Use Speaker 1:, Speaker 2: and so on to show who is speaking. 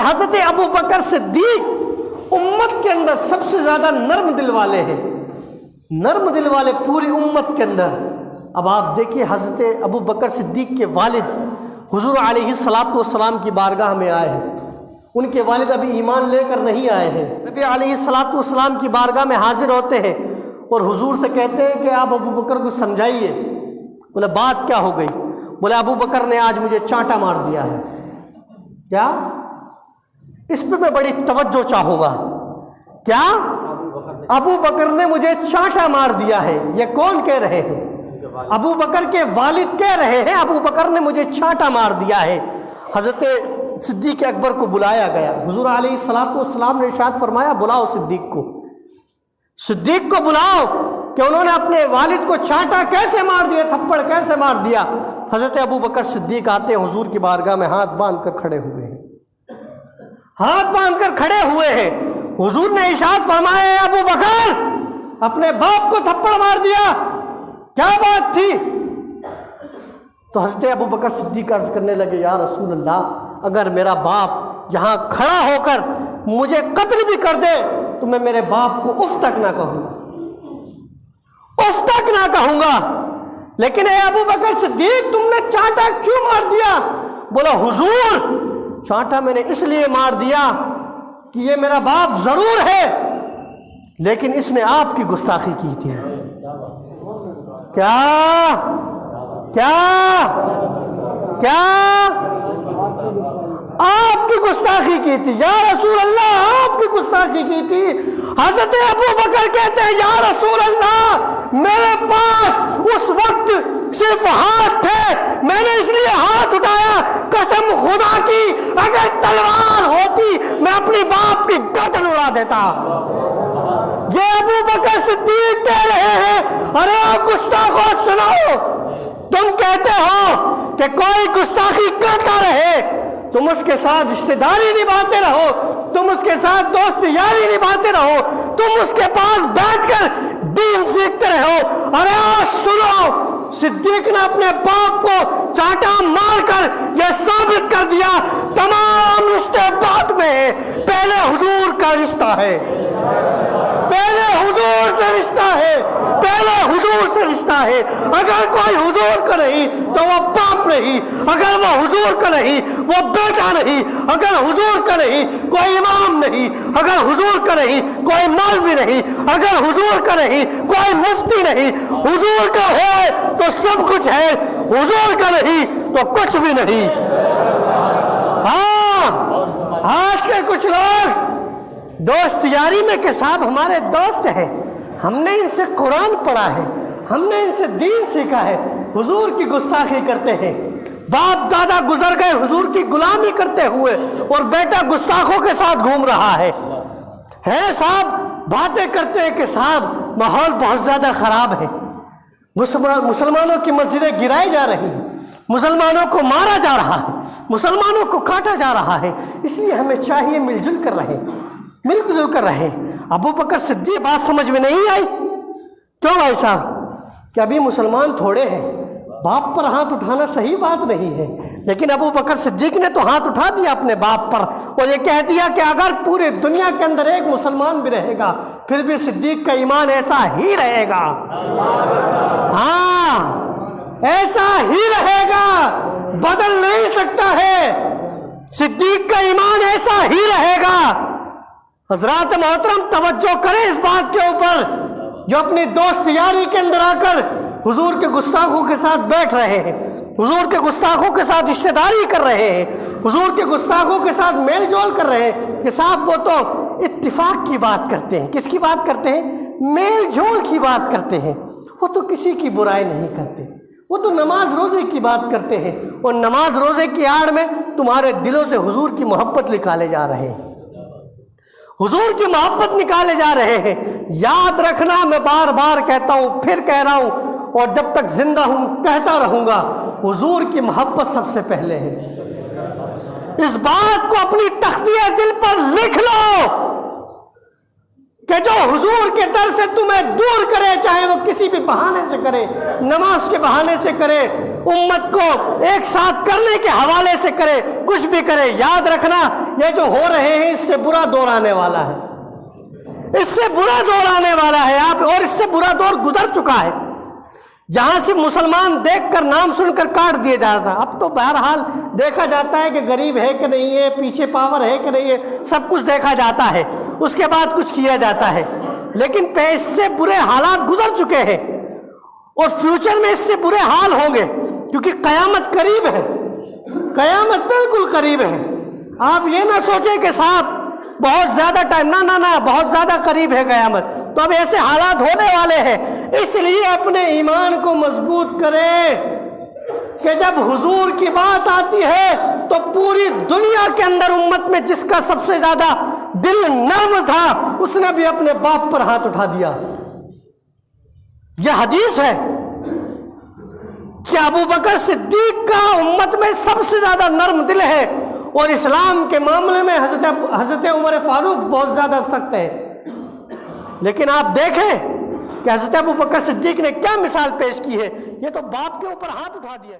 Speaker 1: حضرت ابو بکر صدیق امت کے اندر سب سے زیادہ نرم دل والے ہیں، نرم دل والے پوری امت کے اندر۔ اب آپ دیکھیے حضرت ابو بکر صدیق کے والد حضور علیہ الصلاۃ والسلام کی بارگاہ میں آئے ہیں، ان کے والد ابھی ایمان لے کر نہیں آئے ہیں، نبی علیہ الصلاۃ والسلام کی بارگاہ میں حاضر ہوتے ہیں اور حضور سے کہتے ہیں کہ آپ ابو بکر کو سمجھائیے۔ بولے بات کیا ہو گئی؟ بولے ابو بکر نے آج مجھے چانٹا مار دیا ہے۔ کیا؟ اس پہ میں بڑی توجہ چاہوں گا۔ کیا؟ ابو بکر نے مجھے چانٹا مار دیا ہے۔ یہ کون کہہ رہے ہیں؟ ابو بکر کے والد کہہ رہے ہیں ابو بکر نے مجھے چانٹا مار دیا ہے۔ حضرت صدیق اکبر کو بلایا گیا، حضور علیہ الصلاۃ والسلام نے ارشاد فرمایا بلاؤ صدیق کو، صدیق کو بلاؤ کہ انہوں نے اپنے والد کو چانٹا کیسے مار دیا، تھپڑ کیسے مار دیا۔ حضرت ابو بکر صدیق آتے ہیں حضور کی بارگاہ میں، ہاتھ باندھ کر کھڑے ہوئے ہیں، ہاتھ باندھ کر کھڑے ہوئے ہیں۔ حضور نے ارشاد فرمایا ابو بکر اپنے باپ کو تھپڑ مار دیا، کیا بات تھی؟ تو حضرت ابو بکر صدیق عرض کرنے لگے یا رسول اللہ، اگر میرا باپ یہاں کھڑا ہو کر مجھے قتل بھی کر دے تو میں میرے باپ کو اف تک نہ کہوں گا، اف تک نہ کہوں گا، لیکن اے ابو بکر صدیق تم نے چانٹا کیوں مار دیا؟ بولا حضور چانٹا میں نے اس لیے مار دیا کہ یہ میرا باپ ضرور ہے لیکن اس نے آپ کی گستاخی کی تھی۔ کیا کیا کیا آپ کی گستاخی کی تھی یا رسول اللہ، آپ کی گستاخی کی تھی۔ حضرت ابو بکر کہتے ہیں یا رسول اللہ میرے پاس اس وقت صرف ہاتھ تھے، میں نے اس لیے ہاتھ اٹھایا، قسم خدا کی اگر تلوار ہوتی میں اپنی باپ کی گردن اڑا دیتا۔ یہ ابو بکر صدیق کہہ رہے ہیں ارے گستاخو سنو، تم کہتے ہو کہ کوئی گستاخی کرتا رہے تم اس کے ساتھ رشتہ داری نبھاتے رہو، تم اس کے ساتھ دوست یاری نبھاتے رہو، تم اس کے پاس بیٹھ کر دین سیکھتے رہو۔ ارے سنو، صدیق نے اپنے باپ کو چانٹا مار کر یہ ثابت کر دیا تمام رشتے بعد میں ہے، پہلے حضور کا رشتہ ہے، پہلے حضور سے رشتہ ہے، پہلے حضور سے رشتہ ہے۔ اگر کوئی حضور کا نہیں تو وہ باپ نہیں، اگر وہ حضور کا نہیں وہ بیٹا نہیں، اگر حضور کا نہیں کوئی امام نہیں، اگر حضور کا نہیں کوئی مولوی نہیں، اگر حضور کا نہیں کوئی مفتی نہیں، حضور کا ہے تو سب کچھ ہے، حضور کا نہیں تو کچھ بھی نہیں۔ ہاں آج کے کچھ لوگ دوست یاری میں کہ صاحب ہمارے دوست ہیں، ہم نے ان سے قرآن پڑھا ہے، ہم نے ان سے دین سیکھا ہے، حضور کی گستاخی کرتے ہیں، باپ دادا گزر گئے حضور کی غلامی کرتے ہوئے اور بیٹا گستاخوں کے ساتھ گھوم رہا ہے صاحب، باتیں کرتے ہیں کہ صاحب ماحول بہت زیادہ خراب ہے، مسلمانوں کی مسجدیں گرائی جا رہی ہیں، مسلمانوں کو مارا جا رہا ہے، مسلمانوں کو کاٹا جا رہا ہے، اس لیے ہمیں چاہیے مل جل کر رہیں، مل جل کر رہیں۔ ابو بکر صدیق بات سمجھ میں نہیں آئی؟ کیوں بھائی صاحب کہ ابھی مسلمان تھوڑے ہیں، باپ پر ہاتھ اٹھانا صحیح بات نہیں ہے، لیکن ابو بکر صدیق نے تو ہاتھ اٹھا دیا اپنے باپ پر اور یہ کہہ دیا کہ اگر پوری دنیا کے اندر ایک مسلمان بھی رہے گا پھر بھی صدیق کا ایمان ایسا ہی رہے گا، ہاں ایسا ہی رہے گا، بدل نہیں سکتا ہے، صدیق کا ایمان ایسا ہی رہے گا۔ حضرات محترم توجہ کریں اس بات کے اوپر، جو اپنی دوست یاری کے اندر آ کر حضور کے گستاخوں کے ساتھ بیٹھ رہے ہیں، حضور کے گستاخوں کے ساتھ رشتہ داری کر رہے ہیں، حضور کے گستاخوں کے ساتھ میل جول کر رہے ہیں، کہ صاحب وہ تو اتفاق کی بات کرتے ہیں، کس کی بات کرتے ہیں؟ میل جول کی بات کرتے ہیں، وہ تو کسی کی برائی نہیں کرتے، وہ تو نماز روزے کی بات کرتے ہیں، اور نماز روزے کی آڑ میں تمہارے دلوں سے حضور کی محبت نکالے جا رہے ہیں، حضور کی محبت نکالے جا رہے ہیں۔ یاد رکھنا، میں بار بار کہتا ہوں، پھر کہہ رہا ہوں اور جب تک زندہ ہوں کہتا رہوں گا، حضور کی محبت سب سے پہلے ہے۔ اس بات کو اپنی تختیہ دل پر لکھ لو کہ جو حضور کے ڈر سے تمہیں دور کرے، چاہے وہ کسی بھی بہانے سے کرے، نماز کے بہانے سے کرے، امت کو ایک ساتھ کرنے کے حوالے سے کرے، کچھ بھی کرے، یاد رکھنا یہ جو ہو رہے ہیں اس سے برا دور آنے والا ہے، اس سے برا دور آنے والا ہے آپ، اور اس سے برا دور گزر چکا ہے جہاں سے مسلمان دیکھ کر نام سن کر کاٹ دیا جاتا تھا۔ اب تو بہرحال دیکھا جاتا ہے کہ غریب ہے کہ نہیں ہے، پیچھے پاور ہے کہ نہیں ہے، سب کچھ دیکھا جاتا ہے، اس کے بعد کچھ کیا جاتا ہے، لیکن اس سے برے حالات گزر چکے ہیں اور فیوچر میں اس سے برے حال ہوں گے، کیونکہ قیامت قریب ہے، قیامت بالکل قریب ہے۔ آپ یہ نہ سوچیں کہ صاحب بہت زیادہ ٹائم، نہ بہت زیادہ قریب ہے قیامت، تو اب ایسے حالات ہونے والے ہیں، اس لیے اپنے ایمان کو مضبوط کریں کہ جب حضور کی بات آتی ہے تو پوری دنیا کے اندر امت میں جس کا سب سے زیادہ دل نرم تھا اس نے بھی اپنے باپ پر ہاتھ اٹھا دیا۔ یہ حدیث ہے کہ ابو بکر صدیق کا امت میں سب سے زیادہ نرم دل ہے، اور اسلام کے معاملے میں حضرت عمر فاروق بہت زیادہ سخت ہے، لیکن آپ دیکھیں کہ حضرت ابو بکر صدیق نے کیا مثال پیش کی ہے، یہ تو باپ کے اوپر ہاتھ اٹھا دیا۔